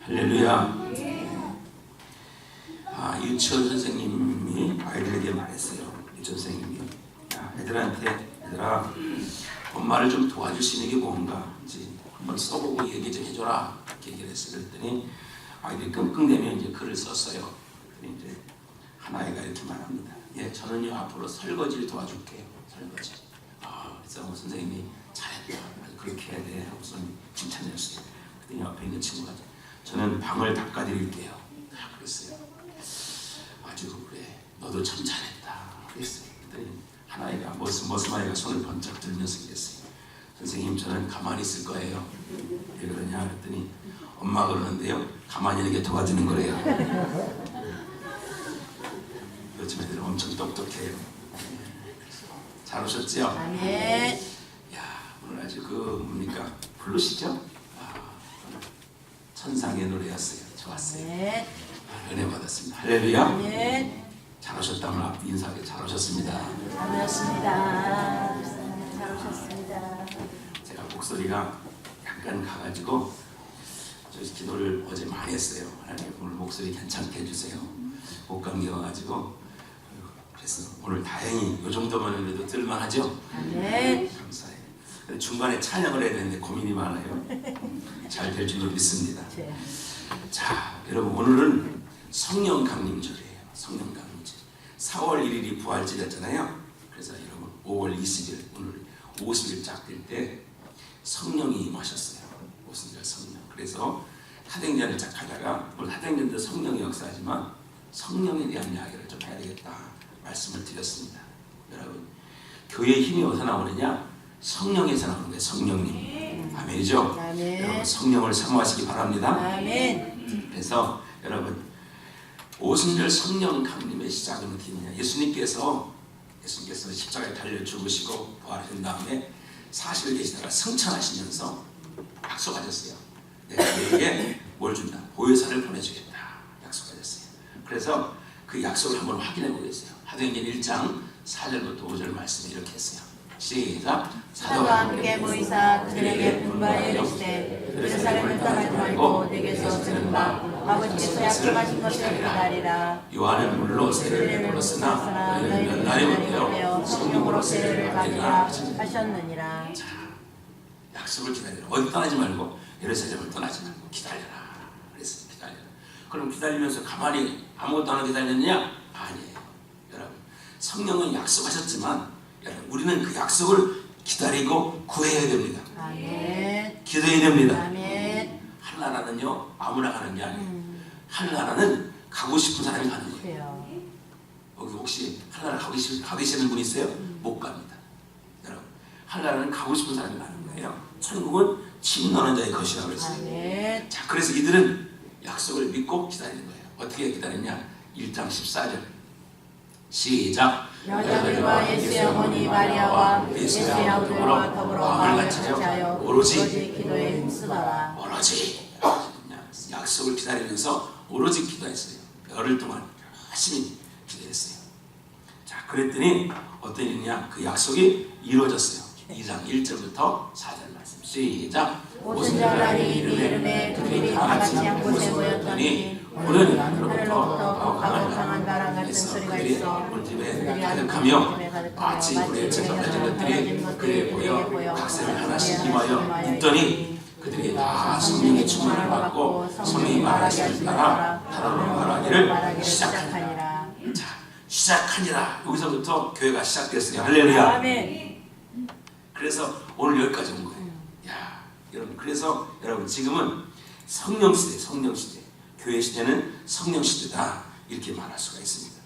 할렐루야. 유치원 선생님이 아이들에게 말했어요. 유치원 선생님이, 야, 얘들아, 엄마를 좀 도와줄 수 있는 게 뭔가 이제 한번 써보고 얘기 좀 해줘라, 이렇게 얘기를 했어요. 그랬더니 아이들이 끙끙대며 이제 글을 썼어요. 그랬더니 이제 한 아이가 이렇게 말합니다. 예, 저는요 앞으로 설거지를 도와줄게요. 설거지. 그래서 선생님이 잘했다, 그렇게 해야 돼 하고서 칭찬했어요. 그랬더니 옆에 있는 친구가 저는 방을 닦아드릴게요. 그랬어요. 아주 그래, 너도 참 잘했다 그랬어요. 그랬더니 한 아이가 머슴 아이가 손을 번쩍 들면서 그랬어요. 선생님, 저는 가만히 있을 거예요. 왜 그러냐 그랬더니 엄마가 그러는데요, 가만히 있는 게 도와주는 거래요. 요즘 애들은 엄청 똑똑해요. 잘 오셨죠? 아멘. 야, 오늘 아주 뭡니까, 부르시죠? 천상의 노래였어요. 좋았어요. 아멘. 은혜 받았습니다. 할렐루야. 아멘. 잘 오셨다. 오늘 앞 인사하게 잘 오셨습니다. 잘 오셨습니다. 잘 오셨습니다. 제가 목소리가 약간 가가지고 저 기도를 어제 많이 했어요. 하나님, 오늘 목소리 괜찮게 해주세요. 목감기 와가지고, 그래서 오늘 다행히 이 정도만 해도 들만하죠? 아멘. 감사해요. 근데 중간에 찬양을 해야 되는데 고민이 많아요. 잘 될 줄로 믿습니다. 자, 여러분, 오늘은 성령 강림절이에요. 성령 강림절. 4월 1일이 부활절이었잖아요. 그래서 여러분 5월 20일, 오늘 50일 짝 될 때 성령이 임하셨어요. 50일 성령. 그래서 사도행전을 쫙 하다가, 오늘 사도행전도 성령이 역사하지만 성령에 대한 이야기를 좀 해야 되겠다 말씀을 드렸습니다. 여러분, 교회의 힘이 어디서 나오느냐? 성령에서 나오는 거예요. 성령님. 아멘이죠? 아멘. 여러분, 성령을 사모하시기 바랍니다. 아멘. 그래서 여러분, 오순절 성령 강림의 시작은 어떻게 있느냐? 예수님께서 십자가에 달려 죽으시고 부활하신 다음에 40일 계시다가 승천하시면서 약속하셨어요. 내가 너에게 뭘 준다? 보혜사를 보내주겠다 약속하셨어요. 그래서 그 약속을 한번 확인해 보겠어요. 사도행전 1장 4절부터 5절 말씀이 이렇게 했어요. 시작. 사도와 함께 모이사 그들에게 분바에 이르시되 예루살렘을 떠나지 말고 내게서 들은 바 아버지께서 약속하신 것을 기다리라. 요한은 물로 세례를 베풀었으나 너희는 몇 날이 못되어 성령으로 세례를 받으라 하셨느니라. 자, 약속을 기다리라. 어디 떠나지 말고 예루살렘을 떠나지 말고 기다려라. 그래서 기다려라. 그럼 기다리면서 가만히 아무것도 안 하고 기다렸느냐? 아니에요. 여러분, 성령은 약속하셨지만 여러분, 우리는 그 약속을 기다리고 구해야 됩니다. 아멘. 기도해야 됩니다. 아멘. 하늘나라는요 아무나 가는 게 아니에요. 하늘나라는 가고 싶은 사람이 가는 거예요. 그래요. 여기 혹시 하늘나라 가고 계시는 분 있어요? 못 갑니다. 여러분, 하늘나라는 가고 싶은 사람이 가는 거예요. 천국은 침노하는 자의 것이라고 했어요. 아멘. 자, 그래서 이들은 약속을 믿고 기다리는 거예요. 어떻게 기다렸냐? 1장 14절 시작. 여자들과 예수의 어머니 마리아와 예수의 아들과 더불어 마음을 같이하여 오로지 기도에 힘쓰더라. 오로지 약속을 기다리면서 오로지 기도했어요. 열흘 동안 열심히 기도했어요. 자, 그랬더니 어떤 일이냐? 그 약속이 이루어졌어요. 2장 1절부터 4절 말씀 시작. 오순절 날이 이름에 그들이 다 같이 한 곳에 모였더니 오늘 하늘로부터 독하고 강한 바람 같은 소리가 있어 물집에 가득하며 마치 불에 채석해진 것들이 그에 보여 각색을 하나씩 임하여 있더니 그들이 다 성령의 충만을 받고 성령이 말하시는 따라 다른 말하기를 시작하니라. 자, 시작하니라. 여기서부터 교회가 시작됐어요. 할렐루야. 아멘. 그래서 오늘 여기까지 온 거예요. 야, 여러분, 그래서 여러분, 지금은 성령 시대, 성령 시대. 교회 시대는 성령 시대다, 이렇게 말할 수가 있습니다.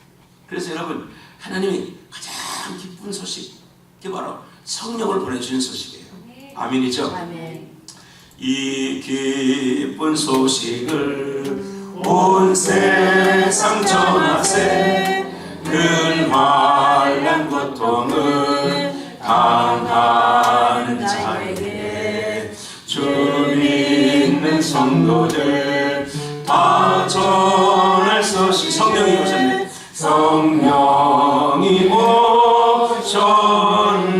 그래서 여러분, 하나님이 가장 기쁜 소식, 그게 바로 성령을 보내주신 소식이에요. 아멘이죠? 아멘. 이 기쁜 소식을 온 세상 전하세. 근환난 고통을 당하는 자에게 주 믿는 성도들 다 전할 소식. 성령이 오셨네. 성령이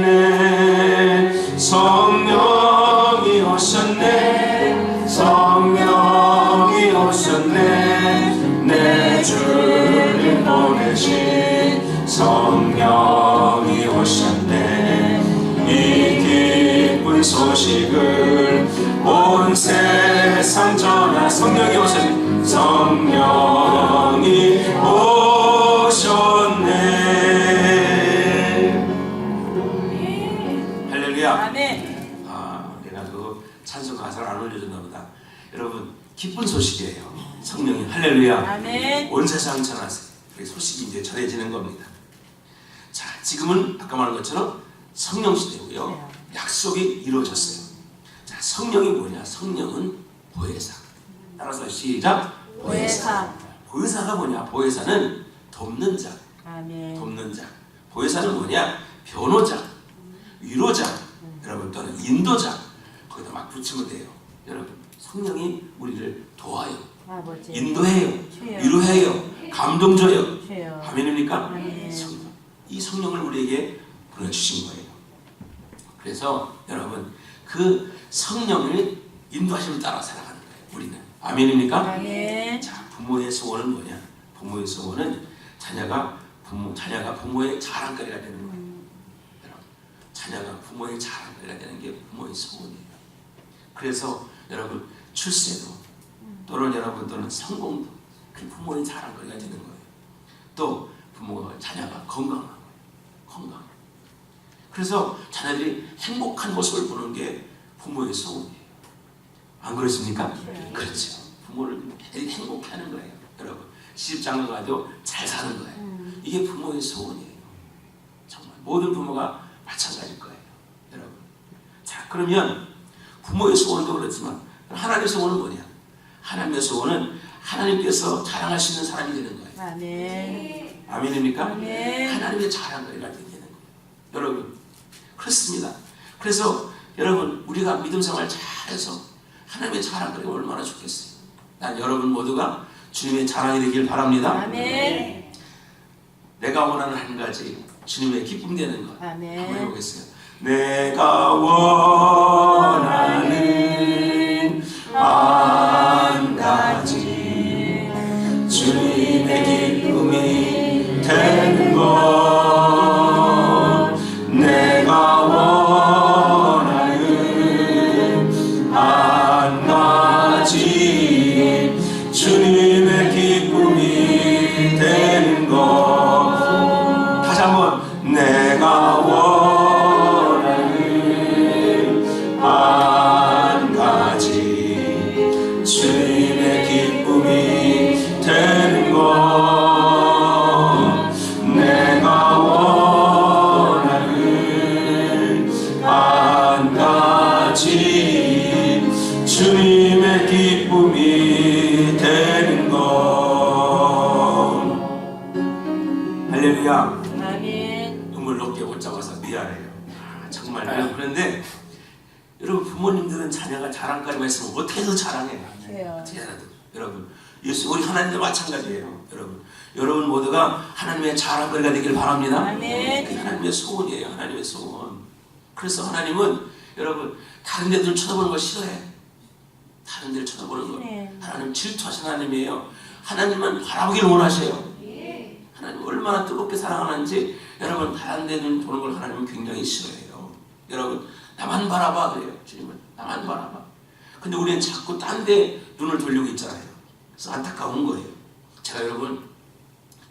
오셨네. 성령이 오셨네. 성령이 세상 전하 성령이 오셨네. 성령이 오셨네. 할렐루야. 아멘. 내가 그 찬송 가사를 안 올려줬나 보다. 여러분 기쁜 소식이에요. 성령이 할렐루야. 아멘. 온 세상 전하 소식이 이제 전해지는 겁니다. 자, 지금은 아까 말한 것처럼 성령 시대고요. 약속이 이루어졌어요. 자, 성령이 뭐냐? 성령은 보혜사. 따라서 시작. 보혜사. 보혜사가 뭐냐? 보혜사는 돕는 자. 아멘. 돕는 자. 보혜사는 뭐냐? 변호자, 위로자, 여러분 또는 인도자. 거기다 막 붙이면 돼요. 여러분 성령이 우리를 도와요, 아버지. 인도해요, 주여. 위로해요, 감동 줘요. 주여. 아멘입니까? 아멘. 성령. 이 성령을 우리에게 보내주신 거예요. 그래서 여러분 그 성령을 인도하심을 따라 살아가는 거예요. 우리는. 아멘입니까? 아멘. 자, 부모의 소원은 뭐냐? 부모의 소원은 자녀가 부모의 자랑거리가 되는 거예요. 여러분, 자녀가 부모의 자랑거리가 되는 게 부모의 소원이에요. 그래서 여러분 출세도 또는 여러분 또는 성공도 그 부모의 자랑거리가 되는 거예요. 또 부모가 자녀가 건강. 그래서 자녀들이 행복한 모습을 보는 게 부모의 소원이에요. 안 그렇습니까? 그렇죠. 부모를 행복하는 거예요. 여러분 시집장가 가도 잘 사는 거예요. 이게 부모의 소원이에요. 정말 모든 부모가 마찬가지일 거예요. 여러분. 자, 그러면 부모의 소원도 그렇지만 하나님의 소원은 뭐냐? 하나님의 소원은 하나님께서 자랑할 수 있는 사람이 되는 거예요. 아멘. 아멘입니까? 아멘. 하나님의 자랑거리가 되는 거예요. 여러분 그렇습니다. 그래서 여러분 우리가 믿음 생활 잘해서 하나님의 자랑거리가 얼마나 좋겠어요. 난 여러분 모두가 주님의 자랑이 되길 바랍니다. 아멘. 내가 원하는 한 가지 주님의 기쁨 되는 것 아멘. 한번 해보겠어요. 내가 원하는 한 가지 주님의 기쁨이 되는 것. 내가 원하는 한 가지 주님의 기쁨이 되는 것. 다시 한번 내가 원하는 한 가지 주님의 기쁨이 되는 것. 내가 원하는 한 가지 주님의 기쁨이 되는 것. 할렐루야. 아멘. 음을 높게 못 잡아서 미안해요. 정말요. 그런데 여러분 부모님들은 자녀가 자랑거리가 있으면 어떻게든 자랑해요. 주여. 어떻게라도. 여러분 예수 우리 하나님도 마찬가지예요. 여러분 모두가 하나님의 자랑거리가 되길 바랍니다. 아멘. 그게 하나님의 소원이에요. 하나님의 소원. 그래서 하나님은 여러분 다른 데들 쳐다보는 거 싫어해. 다른 데를 쳐다보는 거. 네. 하나님 질투하신 하나님이에요. 하나님만 바라보길 원하셔요. 하나님 얼마나 뜨겁게 사랑하는지 여러분 다른 데는 보는 걸 하나님은 굉장히 싫어해요. 여러분 나만 바라봐 그래요. 주님은 나만 바라봐. 근데 우리는 자꾸 딴 데 눈을 돌리고 있잖아요. 그래서 안타까운 거예요. 제가 여러분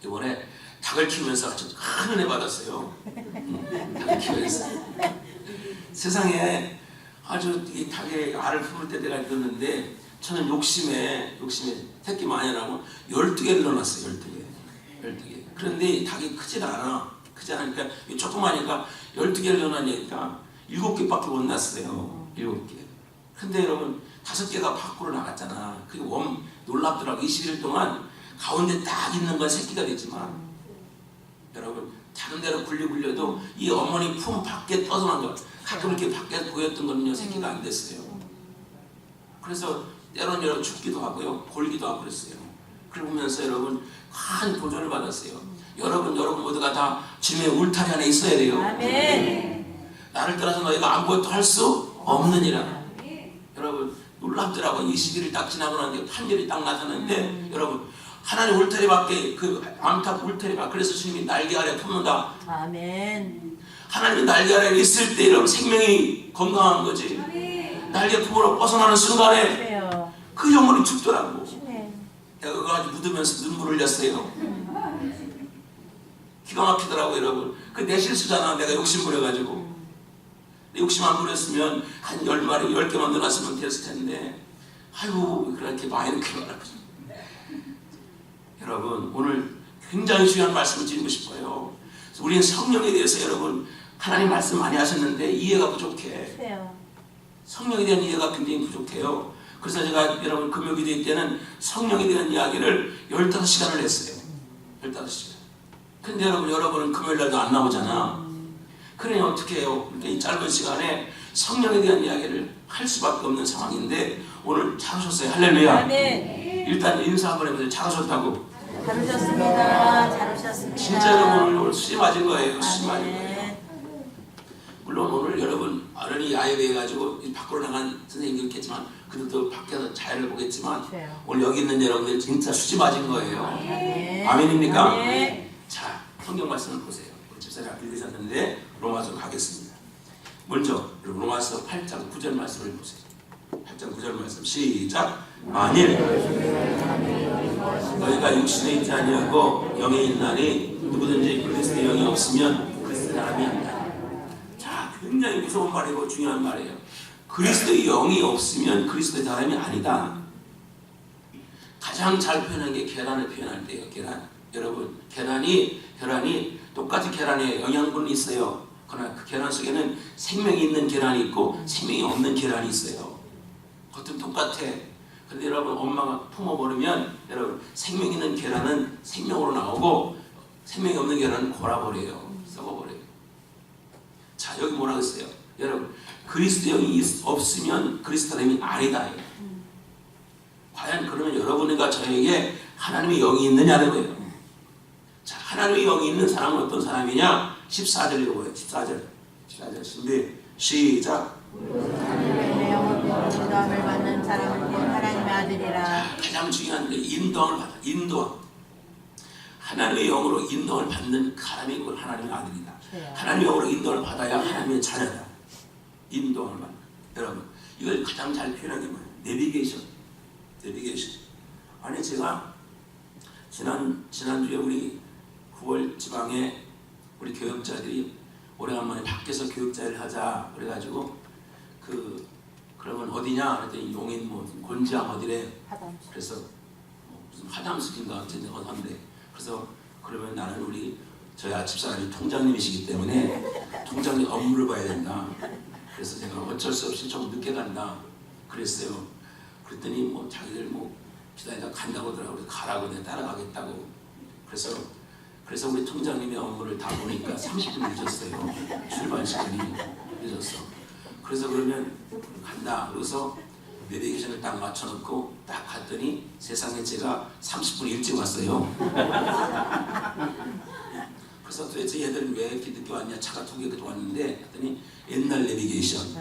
이번에 닭을 키우면서 아주 큰 은혜 받았어요. 닭을 키우면서 세상에 아주 이 닭의 알을 품을 때 내가 있었는데 저는 욕심에 새끼 많이 나고 12개를 넣어놨어요. 12개. 그런데 이 닭이 크지가 않아. 크지 않으니까 조그마니까 12개를 넣어놨으니까 7개밖에 못 났어요. 7개. 근데 여러분 5개가 밖으로 나갔잖아. 그게 놀랍더라고. 20일 동안 가운데 딱 있는 건 새끼가 됐지만 여러분 다른 데로 굴려도 이 어머니 품 밖에 떠서난 거 가끔 이렇게 밖에 보였던 거는요 새끼가 안 됐어요. 그래서 때로는 여러분 죽기도 하고요 골기도 하고 그랬어요. 그러면서 여러분 큰 도전을 받았어요. 여러분 모두가 다 주님의 울타리 안에 있어야 돼요. 아멘. 나를 따라서 너희가 아무것도 할 수 없느니라. 여러분 놀랍더라고요. 20일을 딱 지나고 나는데 판결이 딱 나타났는데 여러분 하나님 울타리 밖에 그 암탉 울타리 밖 그래서 주님이 날개 아래 품는다. 아멘. 하나님이 날개 아래 있을 때 여러분 생명이 건강한 거지. 날개 품으로 벗어나는 순간에 주여. 그 영혼이 죽더라고. 주님. 내가 그거 아주 묻으면서 눈물을 흘렸어요. 기가 막히더라고 여러분. 그 내 실수잖아. 내가 욕심 부려가지고. 욕심 안 부렸으면 한 10마리 10개만 넣어놨으면 됐을 텐데 아이고 그렇게 많이 이렇게 말하고. 여러분 오늘 굉장히 중요한 말씀을 드리고 싶어요. 우리는 성령에 대해서 여러분 하나님 말씀 많이 하셨는데 이해가 부족해. 주여. 성령에 대한 이해가 굉장히 부족해요. 그래서 제가 여러분 금요기도회 때는 성령에 대한 이야기를 15시간을 했어요. 15시간. 근데 여러분은 금요일날도 안 나오잖아. 그러니 어떻게 해요? 그러니까 이 짧은 시간에 성령에 대한 이야기를 할 수밖에 없는 상황인데 오늘 잘 오셨어요. 할렐루야. 아멘. 일단 인사 한번 해보세요. 잘 오셨다고. 잘 오셨습니다. 잘 오셨습니다. 진짜 오늘 수지 맞은 거예요. 수지 맞은 아멘. 거예요. 물론 오늘 여러분 어른이 야외에 가지고 밖으로 나간 선생님도 있겠지만 그들도 밖에서 자연을 보겠지만 주여. 오늘 여기 있는 여러분들 진짜 수지 맞은 거예요. 아멘. 아멘입니까? 아멘. 자, 성경 말씀을 보세요. 우리 집사님 읽으셨는데 로마서 가겠습니다. 먼저 로마서 8장 9절 말씀을 보세요. 8장 9절 말씀 시작. 만일 너희가 육신에 있지 아니하고 영에 있나니 누구든지 그리스도의 영이 없으면 그리스도의 사람이 아니다. 자, 굉장히 무서운 말이고 중요한 말이에요. 그리스도의 영이 없으면 그리스도의 사람이 아니다. 가장 잘 표현한 게 계란을 표현할 때예요. 계란. 여러분, 계란이 똑같이 계란에 영양분이 있어요. 그러나 그 계란 속에는 생명이 있는 계란이 있고 생명이 없는 계란이 있어요. 겉은 똑같아. 근데 여러분 엄마가 품어버리면 여러분 생명 있는 계란은 생명으로 나오고 생명이 없는 계란은 골아버려요. 썩어버려요. 자, 여기 뭐라고 했어요? 여러분 그리스도 영이 없으면 그리스도 사람이 아니다. 과연 그러면 여러분과 저에게 하나님의 영이 있느냐는 거예요. 자, 하나님의 영이 있는 사람은 어떤 사람이냐? 14절 읽어봐요. 14절 준비 시작. 하나님의 영으로 인도함을 받는 사람은 곧 하나님의 아들이라. 자, 가장 중요한 게 인도함을 받아. 인도함. 하나님의 영으로 인도함을 받는 사람이 곧 하나님의 아들이다. 하나님의 영으로 인도함을 받아야 하나님의 자녀다. 인도함을 받는. 여러분 이걸 가장 잘 표현한 게 뭐예요? 내비게이션. 아니 제가 지난주에 우리 9월 지방에 우리 교역자들이 오래간만에 밖에서 교육자를 하자 그래가지고 그러면 어디냐 그랬더니 용인 뭐 곤지암 어디래. 그래서 무슨 화담숲인가 어쩐데 그래서 그러면 나는 우리 저희 집사람이 통장님이시기 때문에 통장님 업무를 봐야 된다. 그래서 제가 어쩔 수 없이 좀 늦게 간다 그랬어요. 그랬더니 뭐 자기들 뭐 기다리다 간다고 하더라고요. 가라고 내가 따라가겠다고. 그래서 우리 통장님의 업무를 다 보니까 30분 늦었어요. 출발 시간이 늦었어. 그래서 그러면 간다. 그래서 내비게이션을 딱 맞춰놓고 딱 갔더니 세상에 제가 30분 일찍 왔어요. 그래서 도대체 얘들은 왜 이렇게 늦게 왔냐? 차가 2개 왔는데 했더니 옛날 내비게이션.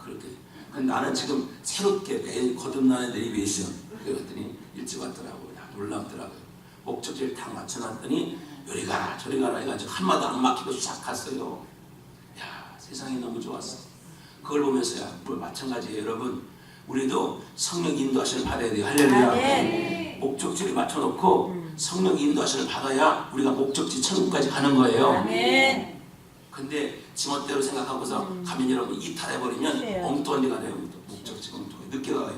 그렇게. 근데 나는 지금 새롭게 매일 거듭나는 내비게이션. 그랬더니 일찍 왔더라고요. 놀랍더라고요. 목적지를 딱 맞춰놨더니 요리 가라 저리 가라 해가지고 한마디 안 막히고 싹 갔어요. 야, 세상이 너무 좋았어. 그걸 보면서야 마찬가지예요. 여러분 우리도 성령 인도하심을 받아야 돼요. 할렐루야. 아멘. 목적지를 맞춰놓고 성령 인도하심을 받아야 우리가 목적지 천국까지 가는 거예요. 아멘. 근데 지멋대로 생각하고서 가면 여러분 이탈해버리면 엉뚱한 데가 돼요. 목적지 엉뚱해. 늦게 가요.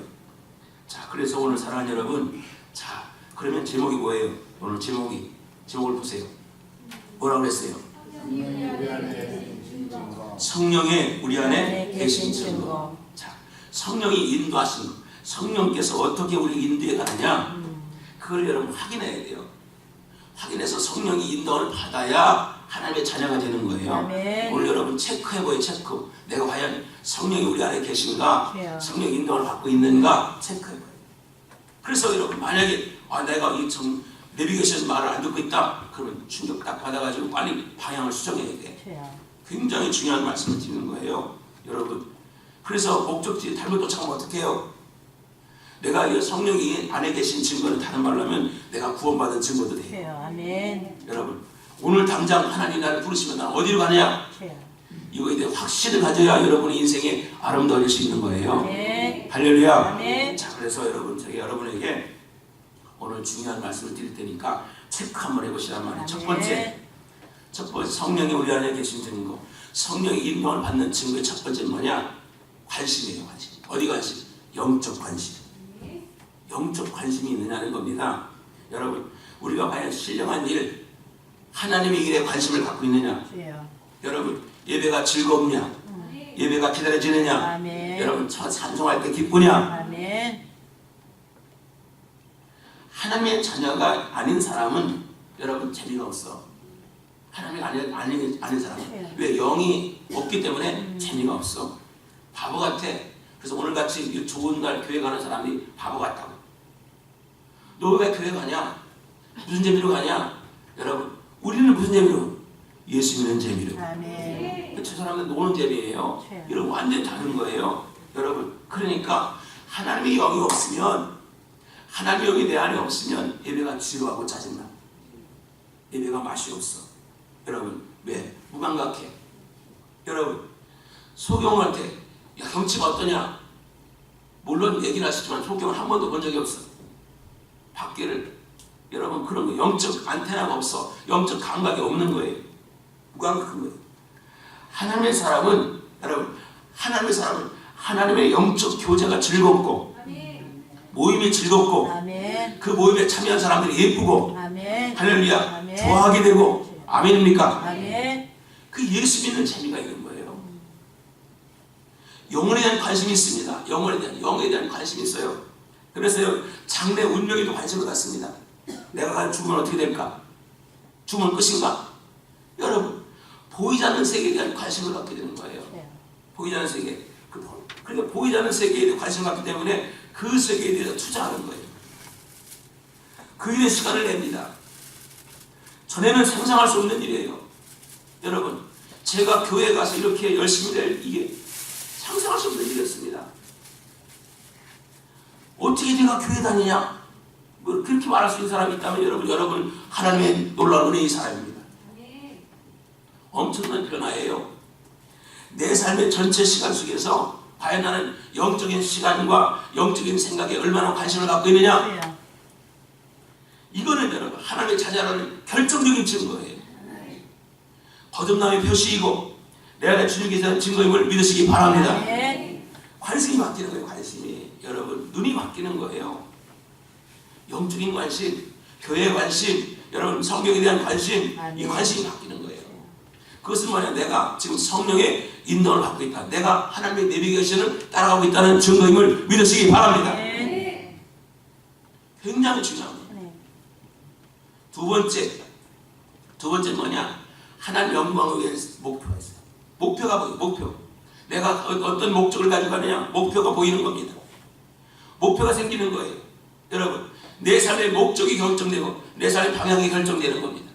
자, 그래서 오늘 사랑하는 여러분, 자 그러면 제목이 뭐예요? 오늘 제목을 보세요. 뭐라고 그랬어요? 성령의 우리 안에 계신 증거. 자, 성령이 인도하신 것. 성령께서 어떻게 우리 인도해 가느냐? 그걸 여러분 확인해야 돼요. 확인해서 성령이 인도를 받아야 하나님의 자녀가 되는 거예요. 아멘. 오늘 여러분 체크해봐요. 체크. 내가 과연 성령이 우리 안에 계신가? 성령 인도를 받고 있는가? 체크해봐요. 그래서 여러분 만약에 내가 이 내비게이션 말을 안 듣고 있다. 그러면 충격 딱 받아가지고 빨리 방향을 수정해야 돼. 굉장히 중요한 말씀을 드리는 거예요. 여러분. 그래서 목적지 잘못 도착하면 어떻게 해요? 내가 이 성령이 안에 계신 증거는 다른 말로 하면 내가 구원받은 증거도 돼요. 아멘. 여러분 오늘 당장 하나님 나를 부르시면 난 어디로 가느냐? 이거에 대해 확신을 가져야 여러분의 인생이 아름다워질 수 있는 거예요. 아멘. 할렐루야. 아멘. 자, 그래서 여러분, 제가 여러분에게 오늘 중요한 말씀을 드릴 테니까 체크 한번 해보시란 말이에요. 첫 번째 성령이 우리 안에 계신 증거. 성령의 인도를 받는 증거의 첫 번째는 뭐냐? 관심이에요. 관심. 어디 관심? 영적 관심. 영적 관심이 있느냐는 겁니다. 여러분, 우리가 과연 신령한 일, 하나님의 일에 관심을 갖고 있느냐? 주여. 여러분, 예배가 즐겁냐? 예배가 기다려지느냐? 아멘. 여러분, 찬송할 때 기쁘냐? 아멘. 하나님의 자녀가 아닌 사람은 여러분 재미가 없어. 하나님이 아닌 사람은 왜? 영이 없기 때문에 재미가 없어. 바보 같아. 그래서 오늘같이 좋은 날 교회 가는 사람이 바보 같다고. 너 왜 교회 가냐? 무슨 재미로 가냐? 여러분, 우리는 무슨 재미로? 예수 믿는 재미로. 아멘. 저 사람은 노는 재미예요. 이런 완전 다른 거예요. 여러분, 그러니까 하나님의 영이 없으면, 하나님의 영이 내 안에 없으면 예배가 지루하고 짜증나. 예배가 맛이 없어. 여러분, 왜? 무감각해. 여러분, 소경할 때 야, 경치가 어떠냐? 물론 얘기는 하시지만 소경을 한 번도 본 적이 없어. 밖에를. 여러분, 그런 거 영적 안테나가 없어. 영적 감각이 없는 거예요. 무감각한 거예요. 하나님의 사람은, 여러분, 하나님의 영적 교제가 즐겁고, 모임이 즐겁고, 아멘. 그 모임에 참여한 사람들이 예쁘고, 아멘. 할렐루야, 아멘. 좋아하게 되고, 아멘입니까? 아멘. 그 예수 믿는 재미가 있는 거예요. 영혼에 대한 관심이 있습니다. 영에 대한 관심이 있어요. 그래서 장래 운명에도 관심을 갖습니다. 내가 죽으면 어떻게 될까? 죽으면 끝인가? 여러분, 보이지 않는 세계에 대한 관심을 갖게 되는 거예요. 보이지 않는 세계. 그러니까 보이지 않는 세계에 대한 관심을 갖기 때문에 그 세계에 대해서 투자하는 거예요. 그 일에 시간을 냅니다. 전에는 상상할 수 없는 일이에요. 여러분, 제가 교회에 가서 이렇게 열심히 될 이게 상상할 수 없는 일이었습니다. 어떻게 내가 교회 다니냐? 뭐 그렇게 말할 수 있는 사람이 있다면 여러분 하나님의 놀라운 은혜의 사람입니다. 엄청난 변화예요. 내 삶의 전체 시간 속에서 과연 나는 영적인 시간과 영적인 생각에 얼마나 관심을 갖고 있느냐? 이거는 여러분 하나님의 자녀라는 결정적인 증거예요. 거듭남의 표시이고 내가 주님께서 하는 증거임을 믿으시기 바랍니다. 관심이 바뀌는 거예요. 관심이. 여러분, 눈이 바뀌는 거예요. 영적인 관심, 교회의 관심, 여러분 성경에 대한 관심, 이 관심이 바뀌는 거예요. 그것은 뭐냐? 내가 지금 성령의 인도를 받고 있다. 내가 하나님의 내비게이션을 따라가고 있다는 증거임을 믿으시기 바랍니다. 굉장히 중요합니다. 두 번째 뭐냐? 하나님 영광을 위해 목표가 있어요. 목표가 뭐예요? 목표. 내가 어떤 목적을 가지고 가느냐? 목표가 보이는 겁니다. 목표가 생기는 거예요. 여러분, 내 삶의 목적이 결정되고 내 삶의 방향이 결정되는 겁니다.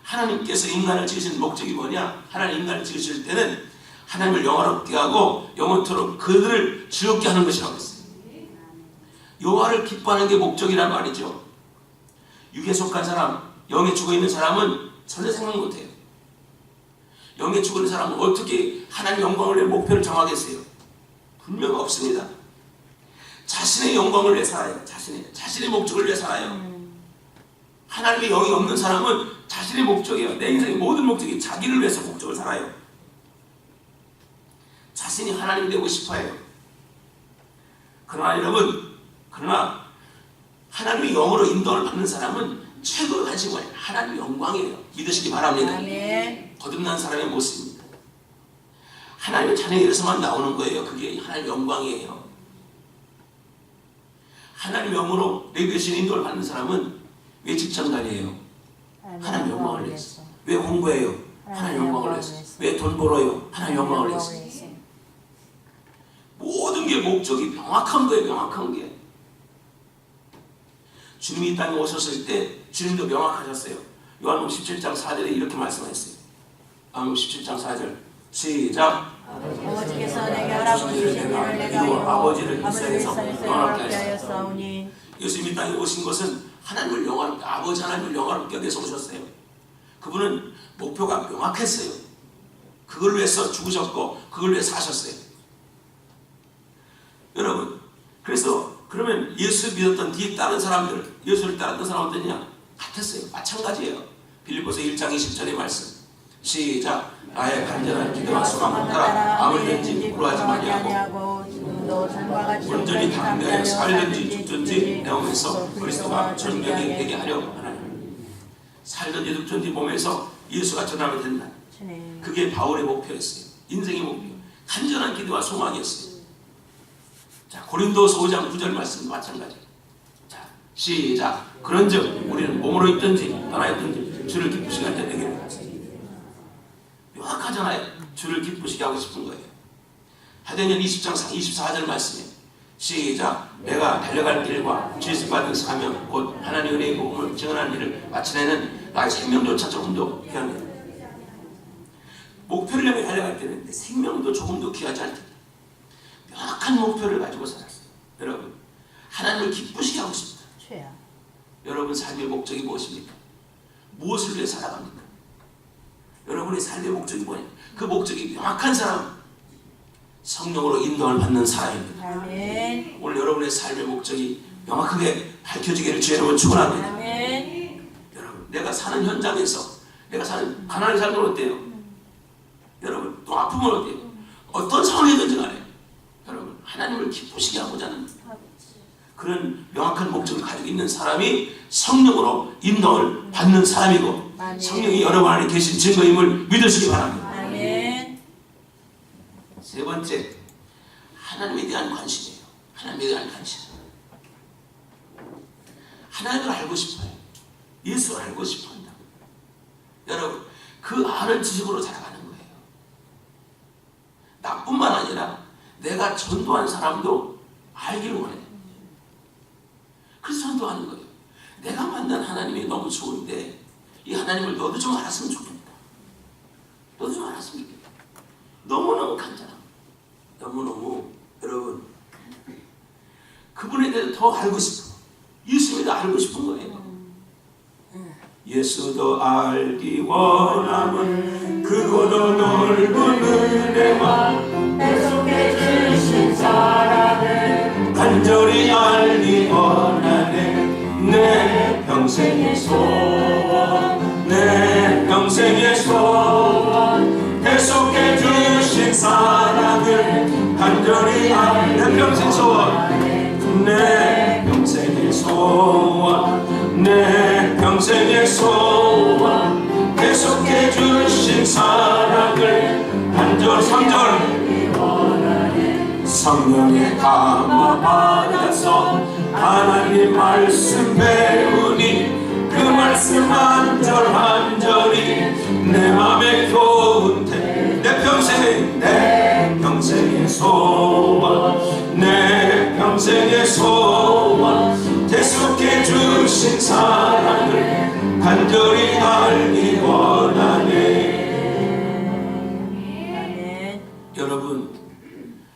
하나님께서 인간을 지으신 목적이 뭐냐? 하나님 인간을 지으실 때는 하나님을 영화롭게 하고 영원토록 그들을 즐겁게 하는 것이라고 했어요. 여호와를 기뻐하는 게 목적이란 말이죠. 육에 속한 사람, 영에 죽어있는 사람은 전혀 생각 못해요. 영에 죽어있는 사람은 어떻게 하나님 영광을 위해 목표를 정하겠어요? 분명 없습니다. 자신의 영광을 위해 살아요. 자신의 목적을 위해 살아요. 하나님의 영이 없는 사람은 자신의 목적이에요. 내 인생의 모든 목적이 자기를 위해서 목적을 살아요. 자신이 하나님 되고 싶어해요. 그러나 여러분, 하나님의 영으로 인도를 받는 사람은 최고의 관심은 하나님의 영광이에요. 믿으시기 바랍니다. 아멘. 거듭난 사람의 모습입니다. 하나님의 자녀에서만 나오는 거예요. 그게 하나님의 영광이에요. 하나님의 영으로 내비게이션 인도를 받는 사람은 왜 직장 다녀요? 하나님 영광을 위해서. 왜 공부해요? 하나님 영광을 위해서. 왜 돈 벌어요? 하나님 영광을 위해서. 모든 게 목적이 명확한 거예요. 명확한 게. 주님이 이 땅에 오셨을 때 주님도 명확하셨어요. 요한복음 17장 4절에 이렇게 말씀하셨어요. 요한복음 17장 4절 시작. 아버지께서 내게 알아보신 일을 내가 이루어 아버지를 일상에서 영화롭게 하였사오니. 예수님이 이 땅에 오신 것은 하나님을 영화롭게, 아버지 하나님을 영화롭게 하기 위해서 오셨어요. 그분은 목표가 명확했어요. 그걸 위해서 죽으셨고 그걸 위해 사셨어요. 여러분, 그래서 그러면 예수 믿었던 뒤에 따른 사람들, 예수를 따랐던 사람은 어떠냐? 같았어요. 마찬가지예요. 빌립보서 1장 20절의 말씀. 시작. 나의 간절한 기도와 소망을 따라 아무리든지 구하지 아니하고 온전히 담대하여 살든지 죽든지 내 몸에서 그리스도가 전명이 되게 하려고 하나요. 살든지 죽든지 몸에서 예수가 전하면 된다. 그게 바울의 목표였어요. 인생의 목표. 간절한 기도와 소망이었어요. 자, 고린도서 5장 9절 말씀도 마찬가지. 자, 시작. 그런즉 우리는 몸으로 있든지 떠나 있든지 주를 기쁘시게 하자 되기를. 명확하잖아요. 주를 기쁘시게 하고 싶은 거예요. 사도행전 20장 24절 말씀이에요. 시작. 내가 달려갈 길과 죄수받은 사명 곧 하나님의 은혜의 복음을 증언하는 일을 마치내는 나의 생명조차 조금도 귀한 거예요. 목표를 향해 달려갈 때는 내 생명도 조금도 귀하지 않다. 명확한 목표를 가지고 살았어요. 여러분, 하나님을 기쁘시게 하고 싶다. 여러분 삶의 목적이 무엇입니까? 무엇을 위해 살아갑니까? 여러분의 삶의 목적이 뭐냐? 그 목적이 명확한 사람, 성령으로 인도를 받는 사람입니다. 아멘. 오늘 여러분의 삶의 목적이 명확하게 밝혀지기를 주의 이름으로 축원합니다. 아멘. 여러분, 내가 사는 현장에서 내가 사는 가난한 삶은 어때요? 여러분, 또 아프면 어때요? 어떤 상황이든지 간에 여러분, 하나님을 기쁘시게 하고자 하는 그런 명확한 목적을 가지고 있는 사람이 성령으로 인도를 받는 사람이고, 아멘. 성령이 여러분 안에 계신 증거임을 믿으시기 바랍니다. 아멘. 세 번째, 하나님에 대한 관심이에요. 하나님에 대한 관심. 하나님을 알고 싶어요. 예수를 알고 싶어 한다. 여러분, 그 아는 지식으로 살아가는 거예요. 나뿐만 아니라 내가 전도한 사람도 알기를 원해요. 그래서 전도하는 거예요. 내가 만난 하나님이 너무 좋은데 이 하나님을 너도 좀 알았으면 좋겠다. 너도 좀 알았으면 좋겠다. 너무너무 간절함. 너무너무 여러분 그분에 대해서 더 알고 싶어. 예수에 대해 알고 싶은 거예요. 예수도 알기 원함은 그고도 넓은 은혜와 내 속에 주신 사랑을 간절히 알기 원하네. 내 평생의 소원, 내 평생의 소원, 계속해 주신 사랑을 간절히 알. 내 평생 소원, 내 평생의 소원, 내 평생의 소원, 계속해 주신 사랑을 간절히 3절 성령에 감화 받아서 하나님 말씀 배우니 그 말씀 한 절 한 절이 내 맘에 좋은데 내 평생의 소원, 내 평생의 소원, 계속해 주신 사랑을 간절히 알기 원하네. 여러분,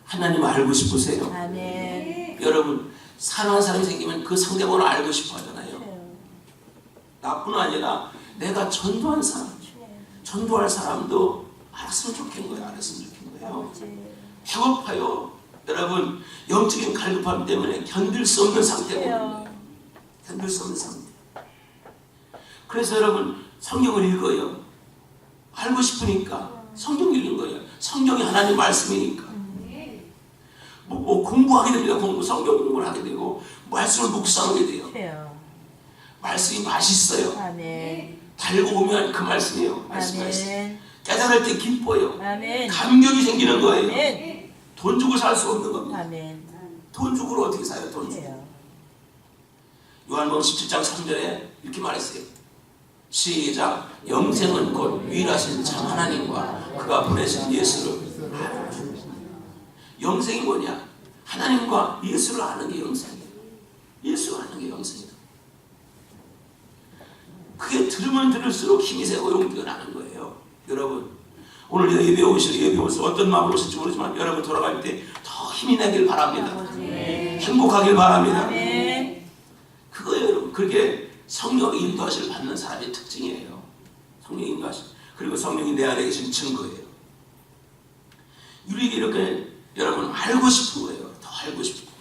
하나님 알고 싶으세요? 아멘. 여러분, 사랑하는 사람이 생기면 그 상대방을 알고 싶어 하잖아요. 나뿐 아니라 내가 전도한 사람, 전도할 사람도 알았으면 좋겠는 거예요. 알았으면 좋겠는 거예요. 배고파요. 여러분, 영적인 갈급함 때문에 견딜 수 없는 상태거든요. 견딜 수 없는 상태. 그래서 여러분, 성경을 읽어요. 알고 싶으니까 성경 읽는 거예요. 성경이 하나님 말씀이니까. 뭐 공부하게 됩니다. 성경 공부를 하게 되고 말씀을 묵상하게 돼요. 말씀이 맛있어요. 아멘. 달고 오면 그 말씀이에요. 말씀. 깨달을 때 기뻐요. 아멘. 감격이 생기는 거예요. 아멘. 돈 주고 살 수 없는 겁니다. 아멘. 돈 주고 어떻게 사요? 돈 주고. 요한복음 17장 3절에 이렇게 말했어요. 시작. 영생은 곧 유일하신 참 하나님과 그가 보내신 예수를 아는 것. 영생이 뭐냐? 하나님과 예수를 아는 게 영생이에요. 예수를 아는 게 영생이다. 그게 들으면 들을수록 힘이 세고 용기가 나는 거예요. 여러분, 오늘 예배 오셔서 어떤 마음으로 오실지 모르지만 여러분 돌아갈 때 더 힘이 나길 바랍니다. 행복하길 바랍니다. 그거예요, 여러분. 그게 성령의 인도하심을 받는 사람의 특징이에요. 성령의 인도하심. 그리고 성령이 내 안에 계신 증거예요. 우리에게 이렇게 여러분 알고 싶은 거예요. 더 알고 싶은 거예요.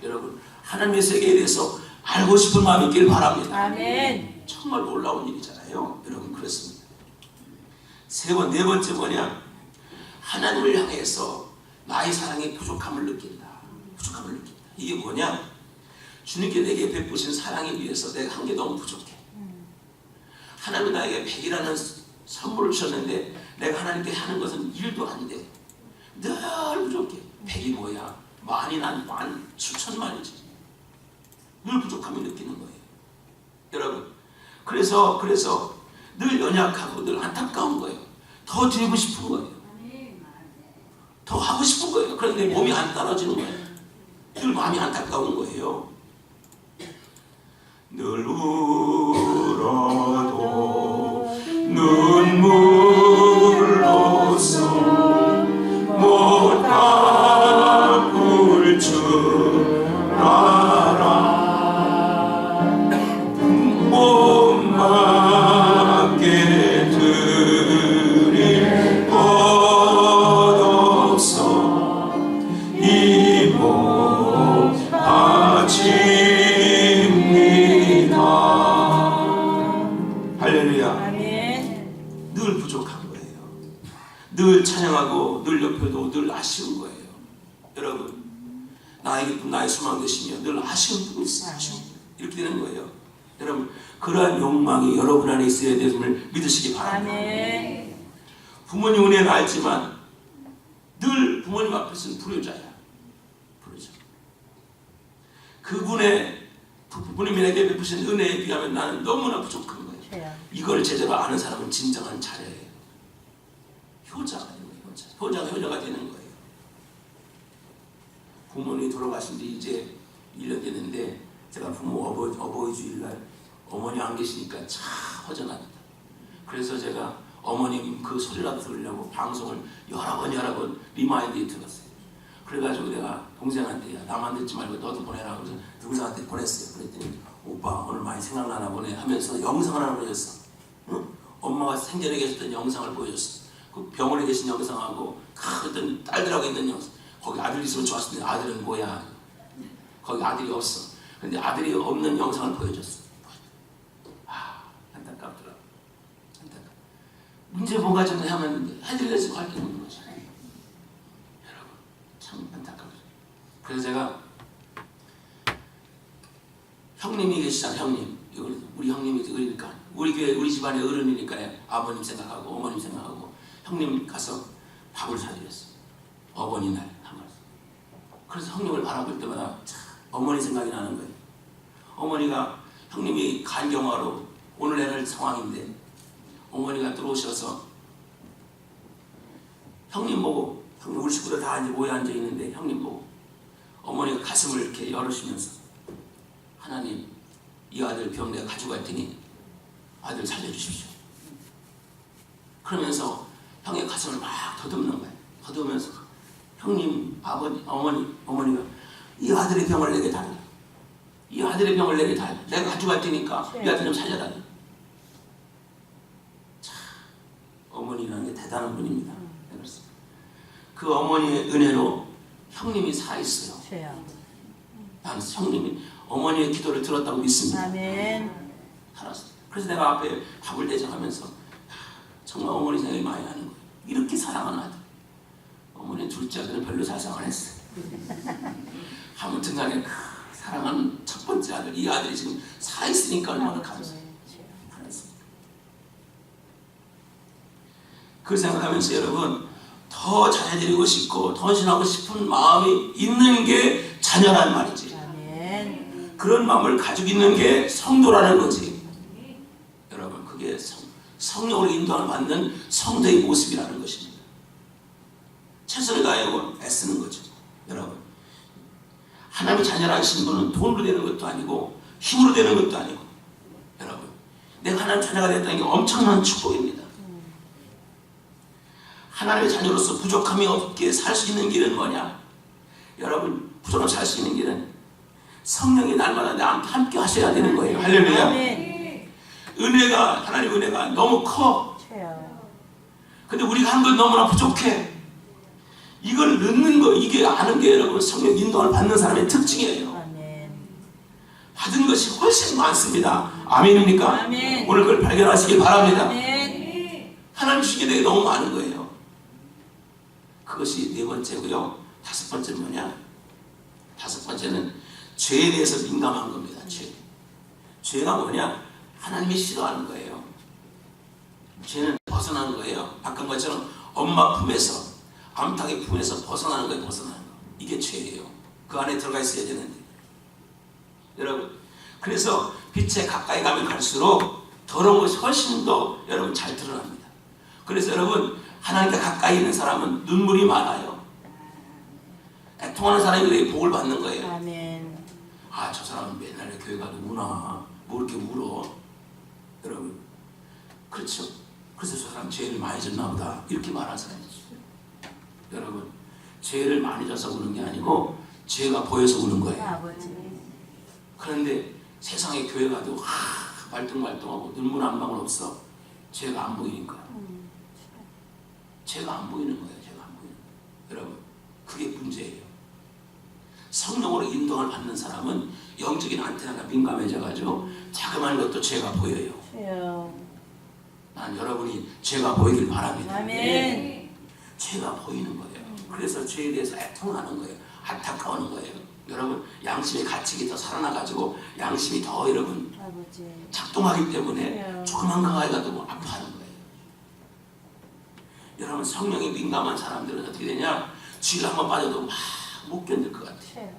여러분 하나님의 세계에 대해서 알고 싶은 마음이 있길 바랍니다. 아멘. 정말 놀라운 일이잖아요. 여러분 그렇습니다. 네 번째 뭐냐? 하나님을 향해서 나의 사랑의 부족함을 느낀다. 부족함을 느낀다. 이게 뭐냐? 주님께 내게 베푸신 사랑에 비해서 내가 한 게 너무 부족해. 하나님은 나에게 100이라는 선물을 주셨는데 내가 하나님께 하는 것은 1도 안 돼. 늘 부족해. 100이 뭐야? 만이 난 17,000만이지. 늘 부족함을 느끼는 거예요. 여러분 그래서 늘 연약하고 늘 안타까운 거예요. 더 드리고 싶은 거예요. 더 하고 싶은 거예요. 그런데 몸이 안 따라지는 거예요. 늘 마음이 안타까운 거예요. 늘 울어도 눈물로써 못 갚을 줄 알아. 못 맞게 드릴 것 없어 이 몸 바칩니다. 할렐루야. 아멘. 늘 부족한 거예요. 늘 찬양하고 늘 옆에도 늘 아쉬운 거예요. 여러분 나의 기쁨 나의 소망 되시며 늘 아쉬운 부분이 있어요. 아쉬운 부분. 이렇게 되는 거예요. 여러분 그러한 욕망이 여러분 안에 있어야 됨을 믿으시기 바랍니다. 아멘. 부모님 은혜는 알지만 늘 부모님 앞에서는 불효자야. 불효자. 그분의 부모님이 내게 베푸신 은혜에 비하면 나는 너무나 부족한 거예요. 이걸 제대로 아는 사람은 진정한 자녀예요. 효자가 되는 거예요. 효자가 되는 거예요. 부모님이 돌아가신 지 이제 1년 됐는데 제가 부모 어버이 주일날 어머니 안 계시니까 참 허전합니다. 그래서 제가 어머님 그 소리라도 들으려고 방송을 여러 번 리마인드에 들었어요. 그래가지고 내가 동생한테 야, 나만 듣지 말고 너도 보내라고 해서 동생한테 보냈어요. 그랬더니 오빠 오늘 많이 생각나나 보내 하면서 영상을 하나 보여줬어. 응? 엄마가 생전에 계셨던 영상을 보여줬어. 그 병원에 계신 영상하고 어떤 딸들하고 있는 영상. 거기 아들 있으면 좋았을 텐데 아들은 뭐야? 거기 아들이 없어. 근데 아들이 없는 영상을 보여줬어. 안타깝더라. 안타깝. 문제 뭐가 좀 하면 해드려야지 할 게 없는 거지. 여러분 참 안타깝죠. 그래서 제가 형님이 계시잖아요. 형님. 우리 형님이 그러니까 우리 교회 우리 집안의 어른이니까 아버님 생각하고 어머님 생각하고 형님 가서 밥을 사드렸어요. 어버이날 한 번. 그래서 형님을 바라볼 때마다 참 어머니 생각이 나는 거예요. 어머니가 형님이 간경화로 오늘 내날 상황인데 어머니가 들어오셔서 형님 보고 형님 우리 식구들 다 이제 모여 앉아 있는데 형님 보고 어머니가 가슴을 이렇게 열으시면서 하나님 이 아들 병 내가 가져갈 테니 아들 살려주십시오. 그러면서 형의 가슴을 막 더듬는 거예요. 더듬으면서 형님 아버지 어머니가 이 아들의 병을 내게 달라. 이 아들의 병을 내게 달라. 내가 가져갈 테니까 이 아들 좀 살려달라. 참 어머니라는 게 대단한 분입니다. 그 어머니의 은혜로 형님이 살아있어요. 나는 형님이 어머니의 기도를 들었다고 믿습니다. 아멘. 살았어요. 그래서 내가 앞에 밥을 대접하면서 정말 어머니 생각이 많이 나는 거예요. 이렇게 사랑하는 아들. 어머니 둘째 아들은 별로 사랑을 안 했어요. 아무튼 간에 사랑하는 첫 번째 아들, 이 아들이 지금 살아있으니까 얼마나 감사해요. 그걸 생각하면서 여러분 더 잘해드리고 싶고 더 헌신하고 싶은 마음이 있는 게 자녀란 말이지. 아멘. 그런 마음을 가지고 있는 게 성도라는 거지. 여러분 그게 성령으로 인도를 받는 성도의 모습이라는 것입니다. 최선을 다하고 애쓰는 거죠. 여러분 하나님의 자녀라 하시는 분은 돈으로 되는 것도 아니고 힘으로 되는 것도 아니고 여러분 내가 하나님 자녀가 됐다는 게 엄청난 축복입니다. 하나님의 자녀로서 부족함이 없게 살 수 있는 길은 뭐냐? 여러분 부족함 살 수 있는 길은 성령이 날마다 나와 함께 하셔야 되는 거예요. 할렐루야. 아멘. 은혜가 하나님 은혜가 너무 커. 최요. 근데 우리가 한 건 너무나 부족해. 이걸 넣는 거, 이게 아는 게 여러분 성령 인도를 받는 사람의 특징이에요. 아멘. 받은 것이 훨씬 많습니다. 아멘입니까? 아멘. 오늘 그걸 발견하시길 바랍니다. 아멘. 하나님 주신 게 너무 많은 거예요. 그것이 네 번째고요. 다섯 번째는 뭐냐? 다섯 번째는 죄에 대해서 민감한 겁니다. 죄가 뭐냐? 하나님이 싫어하는 거예요. 죄는 벗어나는 거예요. 아까 것처럼 엄마 품에서, 암탉의 품에서 벗어나는 거예요. 벗어나는 거. 이게 죄예요. 그 안에 들어가 있어야 되는데. 여러분, 그래서 빛에 가까이 가면 갈수록 더러운 것이 훨씬 더 여러분 잘 드러납니다. 그래서 여러분, 하나님께 가까이 있는 사람은 눈물이 많아요. 애통하는 사람이 그렇게 복을 받는 거예요. 아멘. 아, 저 사람은 맨날 교회 가도 우나. 뭐 이렇게 울어. 여러분, 그렇죠? 그래서 저 사람 죄를 많이 졌나 보다. 이렇게 말하는 사람이 있어요. 여러분, 죄를 많이 져서 우는 게 아니고 죄가 보여서 우는 거예요. 아버지. 그런데 세상에 교회 가도 말똥말똥하고 눈물 한 방울 없어. 죄가 안 보이니까. 죄가 안 보이는 거예요. 죄가 안 보이는 거예요. 여러분, 그게 문제예요. 성령으로 인도를 받는 사람은 영적인 안테나가 민감해져가지고 자그마한 것도 죄가 보여요. 난 여러분이 죄가 보이길 바랍니다. 아멘. 죄가 보이는 거예요. 그래서 죄에 대해서 애통하는 거예요. 안타까워하는 거예요. 여러분, 양심의 가책이 더 살아나가지고 양심이 더 여러분 아버지. 작동하기 때문에 조그만 강아지 가도 뭐 아파하는 거예요. 여러분, 성령이 민감한 사람들은 어떻게 되냐? 쥐를 한번 빠져도 막 못 견딜 것 같아요.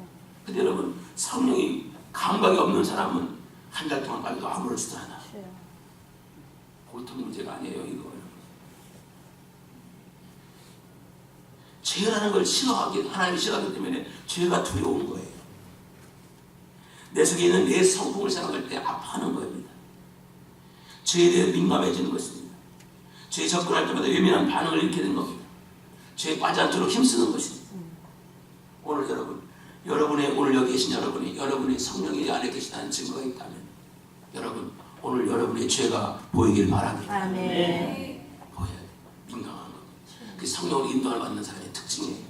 근데 여러분, 성령이 감각이 없는 사람은 한 달 동안 빠져도 아무렇지도 않아. 보통 문제가 아니에요, 이거. 죄라는 걸 싫어하기, 하나님이 싫어하기 때문에 죄가 두려운 거예요. 내 속에 있는 내 성품을 생각할 때 아파하는 겁니다. 죄에 대해 민감해지는 것입니다. 죄에 접근할 때마다 예민한 반응을 일으키게 되는 겁니다. 죄에 빠지 않도록 힘쓰는 것입니다. 오늘 여러분의 오늘 여기 계신 여러분의 성령이 안에 계시다는 증거가 있다면 여러분, 오늘 여러분의 죄가 보이길 바랍니다. 아멘. 보여요. 민감한 겁니다. 그 성령으로 인도를 받는 사람의 특징이에요.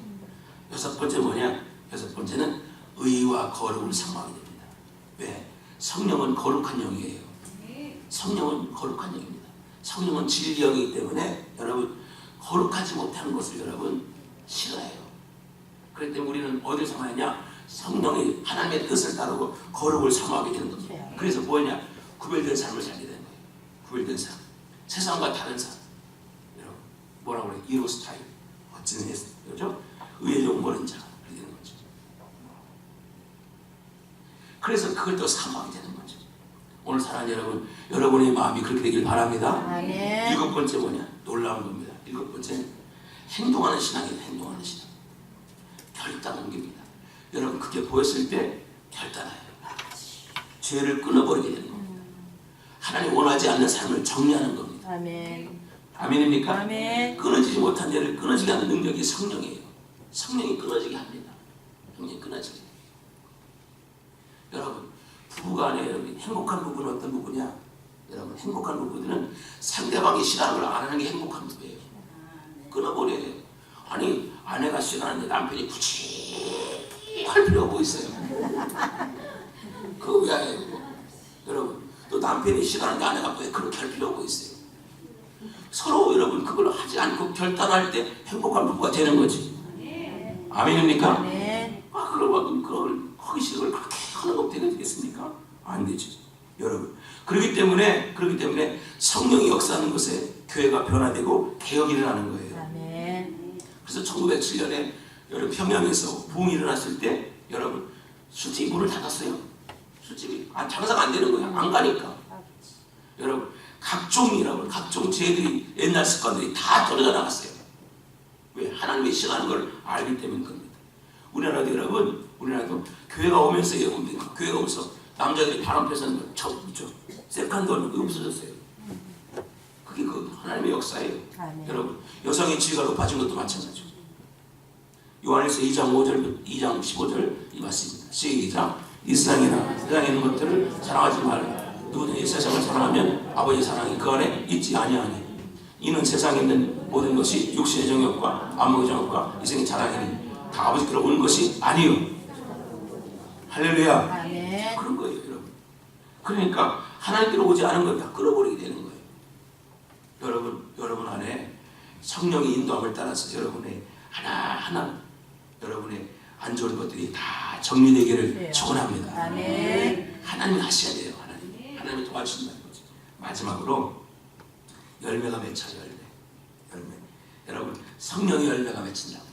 여섯 번째 뭐냐? 여섯 번째는 의와 거룩을 사모하게 됩니다. 왜? 성령은 거룩한 영이에요. 성령은 거룩한 영입니다. 성령은 진리 영이기 때문에 여러분, 거룩하지 못한 것을 여러분 싫어해요. 그렇기 때문에 우리는 어디를 사모하냐? 성령이 하나님의 뜻을 따르고 거룩을 사모하게 되는 겁니다. 그래서 뭐냐? 구별된 삶을 살게 되는 거예요. 구별된 삶. 세상과 다른 삶. 여러분, 뭐라고 그래요? 이로 스타일. 멋진 예수. 그렇죠? 의에 욕먹는 자가 그렇게 되는 거죠. 그래서 그걸 또 사모하게 되는 거죠. 오늘 사랑하는 여러분, 여러분의 마음이 그렇게 되길 바랍니다. 아멘. 일곱 번째 뭐냐? 놀라운 겁니다. 일곱 번째, 행동하는 신앙이에요. 행동하는 신앙. 결단 옮깁니다. 여러분, 그게 보였을 때 결단해요. 죄를 끊어버리게 되는 겁니다. 하나님 원하지 않는 삶을 정리하는 겁니다. 아멘. 아멘입니까? 아멘. 끊어지지 못한 죄를 끊어지게 하는 능력이 성령이에요. 성령이 끊어지게 합니다. 성령이 끊어지게. 여러분, 부부간에 여러분 행복한 부부는 어떤 부부냐? 여러분, 행복한 부부들은 상대방이 싫어하는 걸 안 하는 게 행복한 부부예요. 끊어버려요. 아니, 아내가 싫어하는데 남편이 굳이 할 필요가 뭐 있어요? 그거 왜 해요? 여러분, 또 남편이 싫어하는데 아내가 왜 그렇게 할 필요가 뭐 있어요? 서로 여러분 그걸 하지 않고 결단할 때 행복한 부부가 되는 거지. 아멘입니까? 아멘. 그걸 하기 싫은 걸 그렇게 하는 거 되겠습니까? 안 되지. 여러분, 그렇기 때문에 성령이 역사하는 것에 교회가 변화되고 개혁이 일어나는 거예요. 아멘. 그래서 1907년에 여러분 평양에서 부흥이 일어났을 때 여러분 술집이 문을 닫았어요. 술집이 장사가 안 되는 거야. 안 가니까. 여러분, 각종 죄들이, 옛날 습관들이 다 떨어져 나갔어요. 왜? 하나님이 싫어하는 걸 알기 때문인 겁니다. 우리나라도 여러분, 교회가 오면서 여러분, 교회가 오면서 남자들이 바람 펴서는 걸 있죠. 세컨드 하는 거 없어졌어요. 그게 그 하나님의 역사예요. 아멘. 여러분, 여성의 지위가 높아진 것도 마찬가지죠. 요한일서 2장 15절 이 말씀입니다. 시작. 이 세상에 있는 것들을 사랑하지 말라. 누구든지 이 세상을 사랑하면 아버지의 사랑이 그 안에 있지 아니하니. 이는 세상에 있는 모든 것이 육신의 정욕과 안목의 정욕과 이생의 자랑이니 다 아버지께로 오는 것이 아니요. 할렐루야. 아멘. 그런 거예요, 여러분. 그러니까 하나님께로 오지 않은 걸 다 끌어버리게 되는 거예요. 여러분 안에 성령의 인도함을 따라서 여러분의 하나하나 여러분의 안 좋은 것들이 다 정리되기를 축원합니다. 아멘. 하나님이 하셔야 돼요. 하나님이 도와주신다는 거죠. 마지막으로 열매가 맺혀요. 열매. 여러분 성령의 열매가 맺힌다고.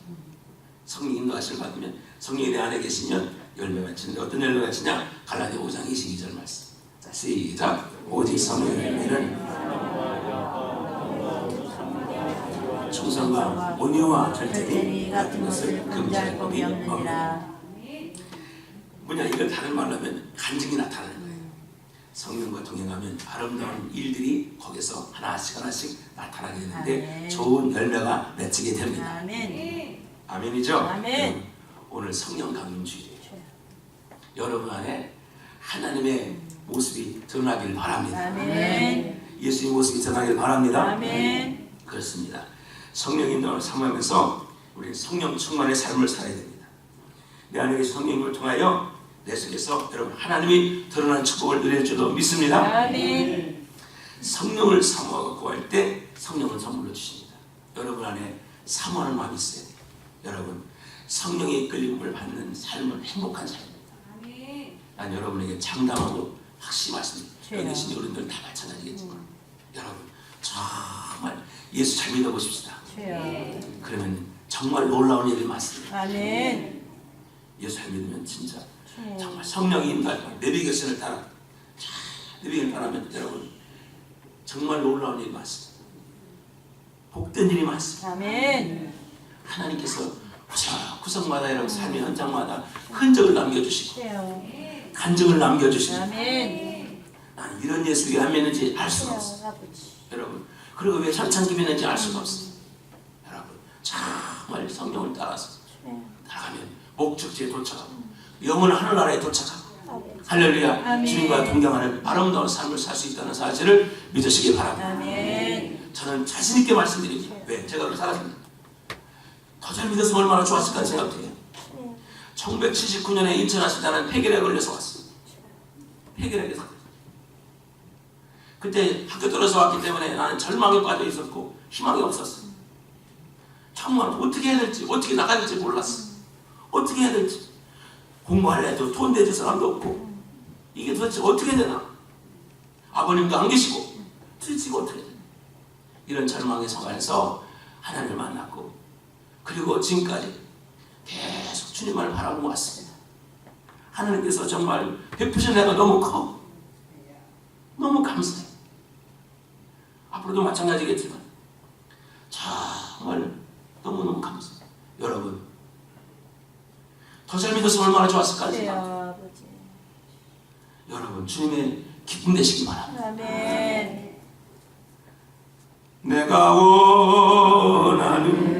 성령 인도하심을 받으면 성령이 내 안에 계시면 열매가 맺히는데 어떤 열매가 맺히냐? 갈라디아 5장 22절 말씀. 자, 시작. 오직 성령의 열매는 충성과 온유와 절제니 같은 것을 금지할 법이 없느니라. 뭐냐, 이걸 다른 말로 하면 간증이 나타나는 거예요. 성령과 동행하면 아름다운 일들이 거기서 하나씩 나타나게 되는데 좋은 열매가 맺히게 됩니다. 아멘. 아멘이죠? 아멘. 오늘 성령 강림주일이에요. 여러분 안에 하나님의 모습이 드러나길 바랍니다. 아멘. 예수의 모습이 드러나길 바랍니다. 아멘. 그렇습니다. 성령 인도를 사모하면서 우리 성령 충만의 삶을 살아야 됩니다. 내 안에 계신 성령님을 통하여 내 속에서 여러분 하나님이 드러나는 축복을 누릴 줄도 믿습니다. 아멘. 성령을 사모하고 구할 때 성령을 선물로 주십니다. 여러분 안에 사모하는 마음이 있어야 돼요. 여러분 성령의 이끌림을 받는 삶은 행복한 삶입니다. 난 여러분에게 장담하고 확실히 말씀드립니다. 여기 계신 어른들 다 마찬가지겠지만 여러분 정말 예수 잘 믿어보십시다. 그러면 정말 놀라운 일이 많습니다. 아멘. 예수 잘 믿으면 진짜 정말 성령이 인도할 거예요. 내비게이션을 따라 내비게이션을 따라하면 여러분 정말 놀라운 일이 많습니다. 복된 일이 많습니다. 아멘. 하나님께서 구석마다 여러분 삶의 현장마다 흔적을 남겨주시고 간증을 남겨주시고 아멘. 나는 이런 예수를 안 믿는지 알 수가 없어요. 여러분 그리고 왜 찬찬 기도했는지 알 수가 없어요. 여러분 정말 성령을 따라서 나가면 목적지에 도착하고 영원한 하늘나라에 도착하고 할렐루야. 아멘. 주님과 동경하는 아름다운 삶을 살 수 있다는 사실을 믿으시기 바랍니다. 아멘. 저는 자신 있게 말씀드립니다. 왜? 제가 그렇게 살았습니다. 더 잘 믿었으면 얼마나 좋았을까 생각해요. 1979년에 인천하시다는 폐결에 걸려서 왔어요. 폐결에서 그때 학교 떨어져 왔기 때문에 나는 절망에 빠져 있었고 희망이 없었어요. 정말 어떻게 해야 될지 어떻게 나가야 될지 몰랐어요. 어떻게 해야 될지 공부할래 해도 돈 대줄 사람도 없고 이게 도대체 어떻게 되나. 아버님도 안 계시고 도대체 이거 어떻게 되나. 이런 절망의 상황에서 하나님을 만났고 그리고 지금까지 계속 주님을 바라보고 왔습니다. 하나님께서 정말 베푸신 내가 너무 커. 너무 감사해. 앞으로도 마찬가지겠지만 정말 너무너무 감사해. 여러분 더 잘 믿었으면 얼마나 좋았을까 생각해요. 여러분 주님의 기쁨 되시기 바랍니다. 아멘. 내가 원하는